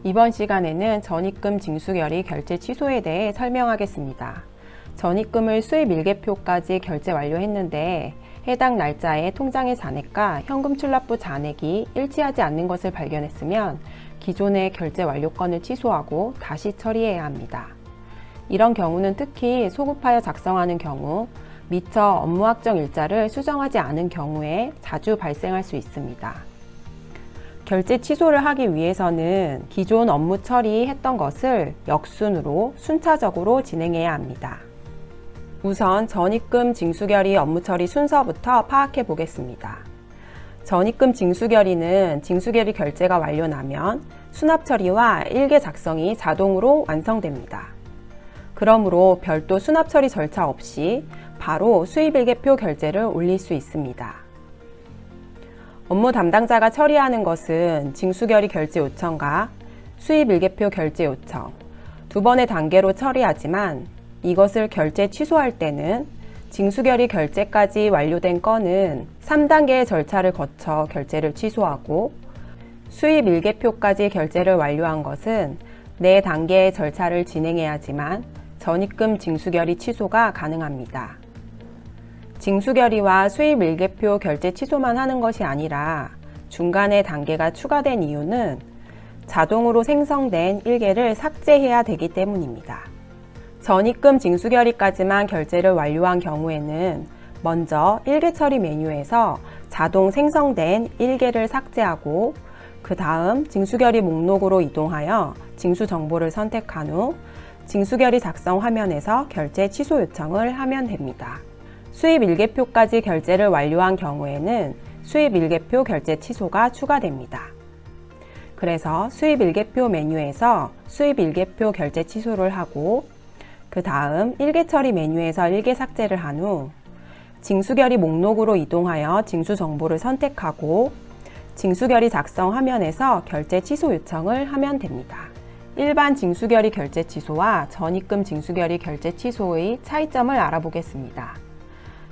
이번 시간에는 전입금 징수결의 결제 취소에 대해 설명하겠습니다. 전입금을 수입 일개표까지 결제 완료했는데 해당 날짜에 통장의 잔액과 현금 출납부 잔액이 일치하지 않는 것을 발견했으면 기존의 결제 완료건을 취소하고 다시 처리해야 합니다. 이런 경우는 특히 소급하여 작성하는 경우, 미처 업무 확정 일자를 수정하지 않은 경우에 자주 발생할 수 있습니다. 결제 취소를 하기 위해서는 기존 업무 처리했던 것을 역순으로 순차적으로 진행해야 합니다. 우선 전입금 징수결의 업무 처리 순서부터 파악해 보겠습니다. 전입금 징수결의는 징수결의 결제가 완료나면 수납 처리와 일개 작성이 자동으로 완성됩니다. 그러므로 별도 수납 처리 절차 없이 바로 수입일개표 결제를 올릴 수 있습니다. 업무 담당자가 처리하는 것은 징수결의 결제 요청과 수입일개표 결제 요청 두 번의 단계로 처리하지만 이것을 결제 취소할 때는 징수결의 결제까지 완료된 건은 3단계의 절차를 거쳐 결제를 취소하고 수입일개표까지 결제를 완료한 것은 4단계의 절차를 진행해야지만 전입금 징수결의 취소가 가능합니다. 징수결의와 수입일개표 결제 취소만 하는 것이 아니라 중간에 단계가 추가된 이유는 자동으로 생성된 일개를 삭제해야 되기 때문입니다. 전입금 징수결의까지만 결제를 완료한 경우에는 먼저 일개 처리 메뉴에서 자동 생성된 일개를 삭제하고 그 다음 징수결의 목록으로 이동하여 징수 정보를 선택한 후 징수결의 작성 화면에서 결제 취소 요청을 하면 됩니다. 수입일개표까지 결제를 완료한 경우에는 수입일개표 결제 취소가 추가됩니다. 그래서 수입일개표 메뉴에서 수입일개표 결제 취소를 하고 그 다음 일개 처리 메뉴에서 일개 삭제를 한 후 징수결의 목록으로 이동하여 징수 정보를 선택하고 징수결의 작성 화면에서 결제 취소 요청을 하면 됩니다. 일반 징수결의 결제 취소와 전입금 징수결의 결제 취소의 차이점을 알아보겠습니다.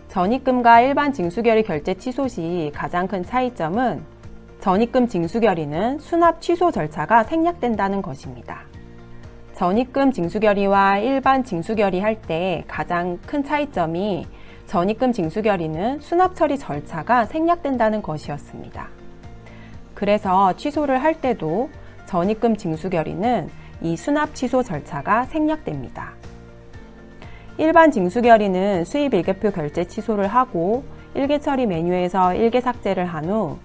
전입금과 일반 징수결의 결제 취소 시 가장 큰 차이점은 전입금 징수결의는 수납 취소 절차가 생략된다는 것입니다. 전입금 징수결의와 일반 징수결의 할 때 가장 큰 차이점이 전입금 징수결의는 수납 처리 절차가 생략된다는 것이었습니다. 그래서 취소를 할 때도 전입금 징수결의는 이 수납 취소 절차가 생략됩니다. 일반 징수결의는 수입일개표 결제 취소를 하고 일개 처리 메뉴에서 일개 삭제를 한 후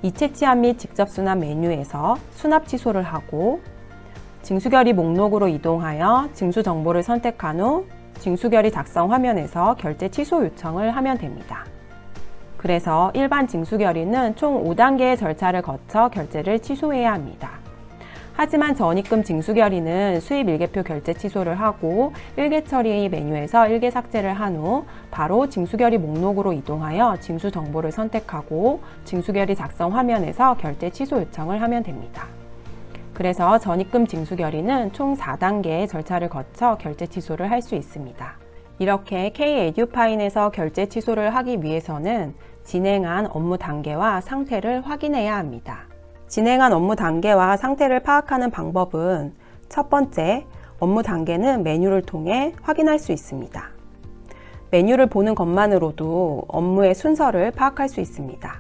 이체 치환 및 직접 수납 메뉴에서 수납 취소를 하고 징수결의 목록으로 이동하여 징수 정보를 선택한 후 징수결의 작성 화면에서 결제 취소 요청을 하면 됩니다. 그래서 일반 징수결의는 총 5단계의 절차를 거쳐 결제를 취소해야 합니다. 하지만 전입금 징수결의는 수입일개표 결제 취소를 하고 일개 처리 메뉴에서 일개 삭제를 한 후 바로 징수결의 목록으로 이동하여 징수 정보를 선택하고 징수결의 작성 화면에서 결제 취소 요청을 하면 됩니다. 그래서 전입금 징수결의는 총 4단계의 절차를 거쳐 결제 취소를 할 수 있습니다. 이렇게 K-에듀파인에서 결제 취소를 하기 위해서는 진행한 업무 단계와 상태를 확인해야 합니다. 진행한 업무 단계와 상태를 파악하는 방법은 첫 번째, 업무 단계는 메뉴를 통해 확인할 수 있습니다. 메뉴를 보는 것만으로도 업무의 순서를 파악할 수 있습니다.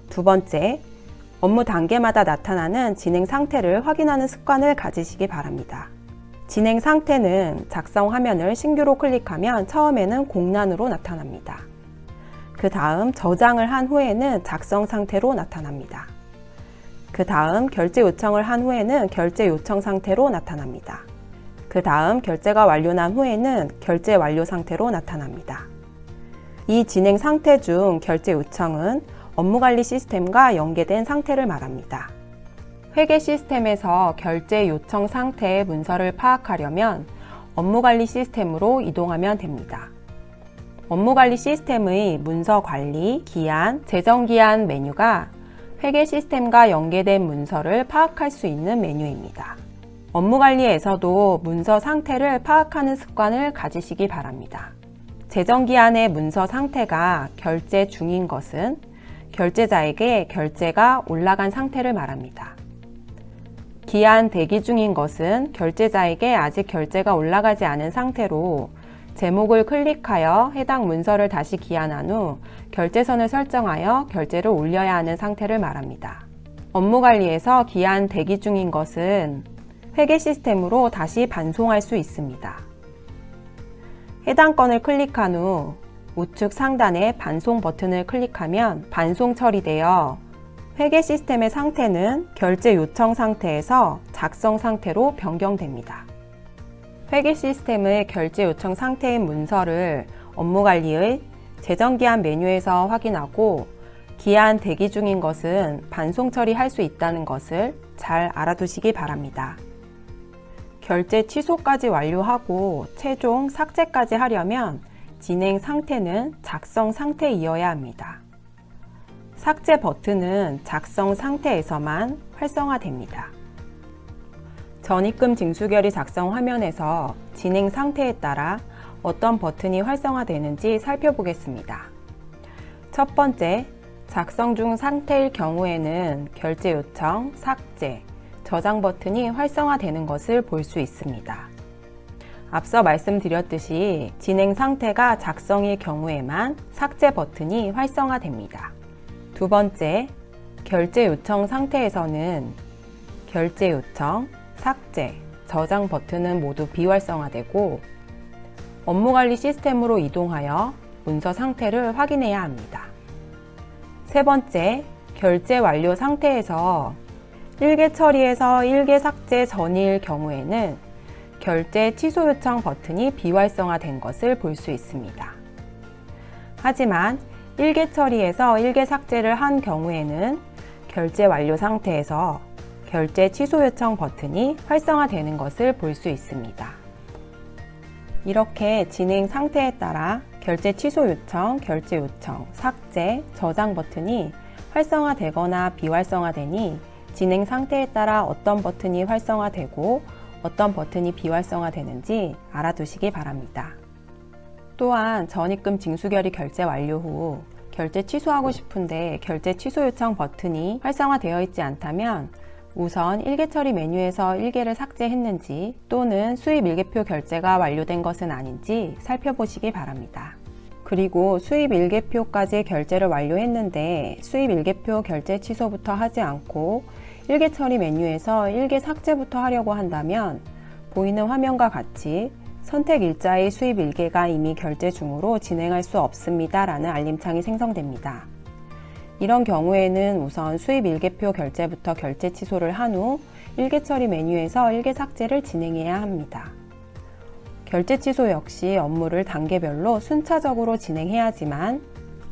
두 번째, 업무 단계마다 나타나는 진행 상태를 확인하는 습관을 가지시기 바랍니다. 진행 상태는 작성 화면을 신규로 클릭하면 처음에는 공란으로 나타납니다. 그 다음 저장을 한 후에는 작성 상태로 나타납니다. 그 다음 결제 요청을 한 후에는 결제 요청 상태로 나타납니다. 그 다음 결제가 완료난 후에는 결제 완료 상태로 나타납니다. 이 진행 상태 중 결제 요청은 업무관리 시스템과 연계된 상태를 말합니다. 회계 시스템에서 결제 요청 상태의 문서를 파악하려면 업무관리 시스템으로 이동하면 됩니다. 업무관리 시스템의 문서 관리, 기한, 재정기한 메뉴가 회계 시스템과 연계된 문서를 파악할 수 있는 메뉴입니다. 업무관리에서도 문서 상태를 파악하는 습관을 가지시기 바랍니다. 재정기한의 문서 상태가 결제 중인 것은 결제자에게 결제가 올라간 상태를 말합니다. 기한 대기 중인 것은 결제자에게 아직 결제가 올라가지 않은 상태로 제목을 클릭하여 해당 문서를 다시 기한한 후 결제선을 설정하여 결제를 올려야 하는 상태를 말합니다. 업무관리에서 기한 대기 중인 것은 회계 시스템으로 다시 반송할 수 있습니다. 해당 건을 클릭한 후 우측 상단의 반송 버튼을 클릭하면 반송 처리되어 회계 시스템의 상태는 결제 요청 상태에서 작성 상태로 변경됩니다. 회계 시스템의 결제 요청 상태인 문서를 업무관리의 재정기한 메뉴에서 확인하고 기한 대기 중인 것은 반송 처리할 수 있다는 것을 잘 알아두시기 바랍니다. 결제 취소까지 완료하고 최종 삭제까지 하려면 진행 상태는 작성 상태이어야 합니다. 삭제 버튼은 작성 상태에서만 활성화됩니다. 전입금 징수결의 작성 화면에서 진행 상태에 따라 어떤 버튼이 활성화되는지 살펴보겠습니다. 첫 번째, 작성 중 상태일 경우에는 결제 요청, 삭제, 저장 버튼이 활성화되는 것을 볼 수 있습니다. 앞서 말씀드렸듯이 진행 상태가 작성일 경우에만 삭제 버튼이 활성화됩니다. 두 번째, 결제 요청 상태에서는 결제 요청, 삭제, 저장 버튼은 모두 비활성화되고 업무관리 시스템으로 이동하여 문서 상태를 확인해야 합니다. 세 번째, 결제 완료 상태에서 1개 처리에서 1개 삭제 전일 경우에는 결제 취소 요청 버튼이 비활성화된 것을 볼 수 있습니다. 하지만 1개 처리에서 1개 삭제를 한 경우에는 결제 완료 상태에서 결제 취소 요청 버튼이 활성화되는 것을 볼 수 있습니다. 이렇게 진행 상태에 따라 결제 취소 요청, 결제 요청, 삭제, 저장 버튼이 활성화되거나 비활성화되니 진행 상태에 따라 어떤 버튼이 활성화되고 어떤 버튼이 비활성화되는지 알아두시기 바랍니다. 또한 전입금 징수결의 결제 완료 후 결제 취소하고 싶은데 결제 취소 요청 버튼이 활성화되어 있지 않다면 우선 1개 처리 메뉴에서 1개를 삭제했는지 또는 수입 일개표 결제가 완료된 것은 아닌지 살펴보시기 바랍니다. 그리고 수입 일개표까지 결제를 완료했는데 수입 일개표 결제 취소부터 하지 않고 1개 처리 메뉴에서 1개 삭제부터 하려고 한다면 보이는 화면과 같이 선택 일자의 수입 일개가 이미 결제 중으로 진행할 수 없습니다 라는 알림창이 생성됩니다. 이런 경우에는 우선 수입 일개표 결제부터 결제 취소를 한 후 1개 처리 메뉴에서 1개 삭제를 진행해야 합니다. 결제 취소 역시 업무를 단계별로 순차적으로 진행해야지만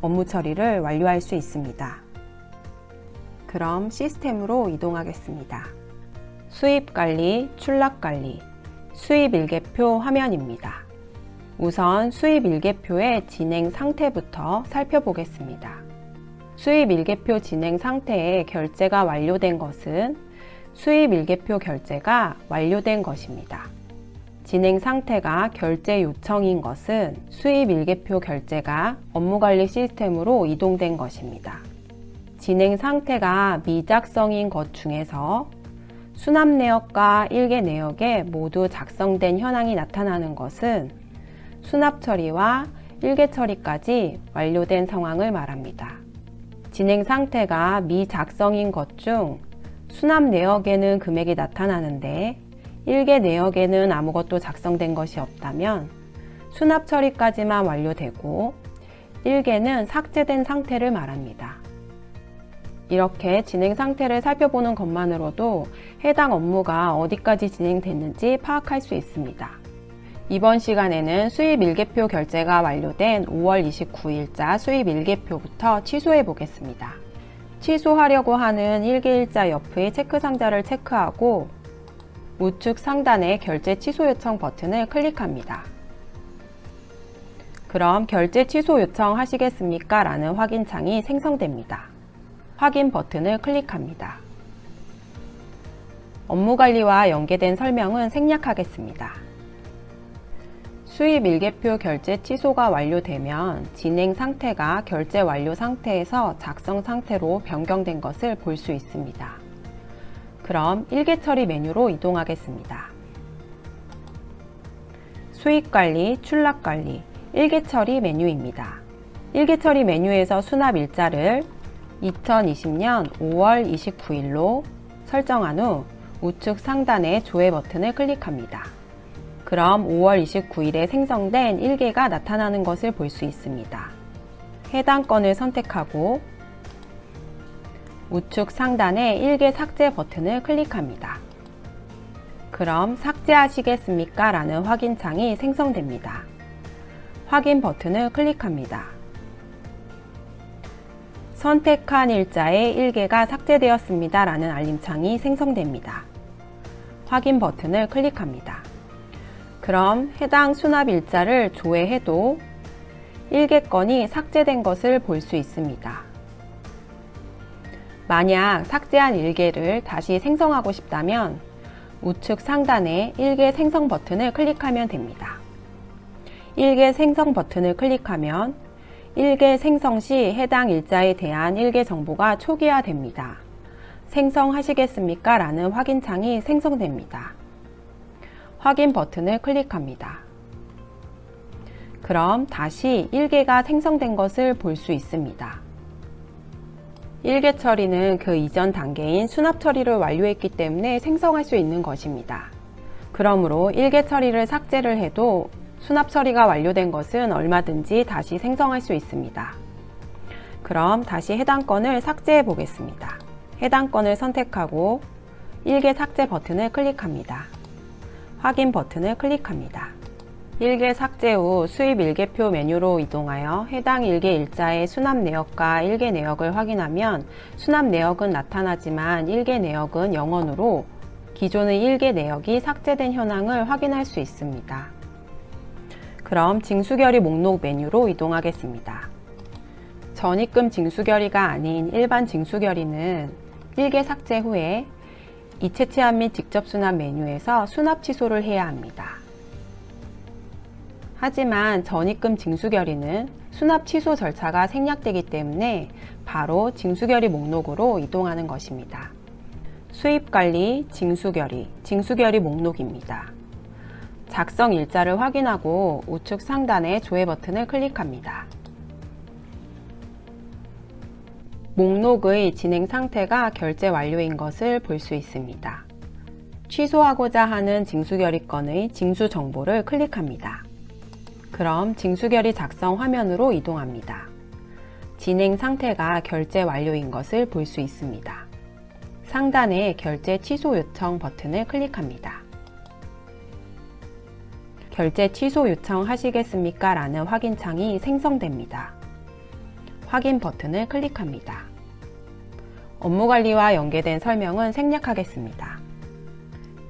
업무 처리를 완료할 수 있습니다. 그럼 시스템으로 이동하겠습니다. 수입 관리, 출납 관리, 수입 일개표 화면입니다. 우선 수입 일개표의 진행 상태부터 살펴보겠습니다. 수입 일개표 진행 상태에 결제가 완료된 것은 수입 일개표 결제가 완료된 것입니다. 진행 상태가 결제 요청인 것은 수입 일개표 결제가 업무관리 시스템으로 이동된 것입니다. 진행 상태가 미작성인 것 중에서 수납 내역과 일개 내역에 모두 작성된 현황이 나타나는 것은 수납 처리와 일개 처리까지 완료된 상황을 말합니다. 진행 상태가 미작성인 것 중 수납 내역에는 금액이 나타나는데 일개 내역에는 아무것도 작성된 것이 없다면 수납 처리까지만 완료되고 일개는 삭제된 상태를 말합니다. 이렇게 진행 상태를 살펴보는 것만으로도 해당 업무가 어디까지 진행됐는지 파악할 수 있습니다. 이번 시간에는 수입 일개표 결제가 완료된 5월 29일자 수입 일개표부터 취소해 보겠습니다. 취소하려고 하는 일개일자 옆의 체크 상자를 체크하고 우측 상단의 결제 취소 요청 버튼을 클릭합니다. 그럼 결제 취소 요청 하시겠습니까? 라는 확인창이 생성됩니다. 확인 버튼을 클릭합니다. 업무관리와 연계된 설명은 생략하겠습니다. 수입 일개표 결제 취소가 완료되면 진행 상태가 결제 완료 상태에서 작성 상태로 변경된 것을 볼 수 있습니다. 그럼 일개 처리 메뉴로 이동하겠습니다. 수익관리, 출납관리, 일개 처리 메뉴입니다. 일개 처리 메뉴에서 수납 일자를 2020년 5월 29일로 설정한 후 우측 상단의 조회 버튼을 클릭합니다. 그럼 5월 29일에 생성된 일개가 나타나는 것을 볼 수 있습니다. 해당 건을 선택하고 우측 상단의 일개 삭제 버튼을 클릭합니다. 그럼 삭제하시겠습니까? 라는 확인창이 생성됩니다. 확인 버튼을 클릭합니다. 선택한 일자의 일개가 삭제되었습니다. 라는 알림창이 생성됩니다. 확인 버튼을 클릭합니다. 그럼 해당 수납 일자를 조회해도 일개 건이 삭제된 것을 볼 수 있습니다. 만약 삭제한 일개를 다시 생성하고 싶다면 우측 상단에 일개 생성 버튼을 클릭하면 됩니다. 일개 생성 버튼을 클릭하면 일개 생성 시 해당 일자에 대한 일개 정보가 초기화됩니다. 생성하시겠습니까? 라는 확인창이 생성됩니다. 확인 버튼을 클릭합니다. 그럼 다시 일개가 생성된 것을 볼 수 있습니다. 일개 처리는 그 이전 단계인 수납 처리를 완료했기 때문에 생성할 수 있는 것입니다. 그러므로 일개 처리를 삭제를 해도 수납 처리가 완료된 것은 얼마든지 다시 생성할 수 있습니다. 그럼 다시 해당 건을 삭제해 보겠습니다. 해당 건을 선택하고 일개 삭제 버튼을 클릭합니다. 확인 버튼을 클릭합니다. 일개 삭제 후 수입 일개표 메뉴로 이동하여 해당 일개 일자의 수납 내역과 일개 내역을 확인하면 수납 내역은 나타나지만 일개 내역은 0원으로 기존의 일개 내역이 삭제된 현황을 확인할 수 있습니다. 그럼 징수결의 목록 메뉴로 이동하겠습니다. 전입금 징수결의가 아닌 일반 징수결의는 일개 삭제 후에 이체 체합 및 직접 수납 메뉴에서 수납 취소를 해야 합니다. 하지만 전입금 징수결의는 수납 취소 절차가 생략되기 때문에 바로 징수결의 목록으로 이동하는 것입니다. 수입관리, 징수결의, 징수결의 목록입니다. 작성 일자를 확인하고 우측 상단의 조회 버튼을 클릭합니다. 목록의 진행 상태가 결제 완료인 것을 볼 수 있습니다. 취소하고자 하는 징수결의 건의 징수 정보를 클릭합니다. 그럼 징수결의 작성 화면으로 이동합니다. 진행 상태가 결제 완료인 것을 볼 수 있습니다. 상단의 결제 취소 요청 버튼을 클릭합니다. 결제 취소 요청하시겠습니까? 라는 확인창이 생성됩니다. 확인 버튼을 클릭합니다. 업무관리와 연계된 설명은 생략하겠습니다.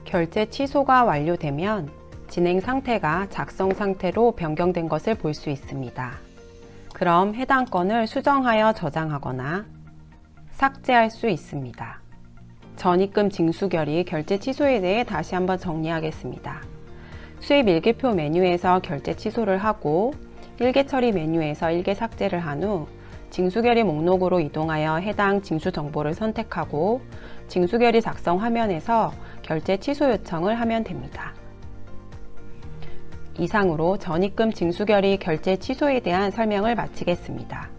결제 취소가 완료되면 진행 상태가 작성 상태로 변경된 것을 볼 수 있습니다. 그럼 해당 건을 수정하여 저장하거나 삭제할 수 있습니다. 전입금 징수결의 결제 취소에 대해 다시 한번 정리하겠습니다. 수입 일개표 메뉴에서 결제 취소를 하고 일개 처리 메뉴에서 일개 삭제를 한 후 징수결의 목록으로 이동하여 해당 징수 정보를 선택하고 징수결의 작성 화면에서 결제 취소 요청을 하면 됩니다. 이상으로 전입금 징수결의 결제 취소에 대한 설명을 마치겠습니다.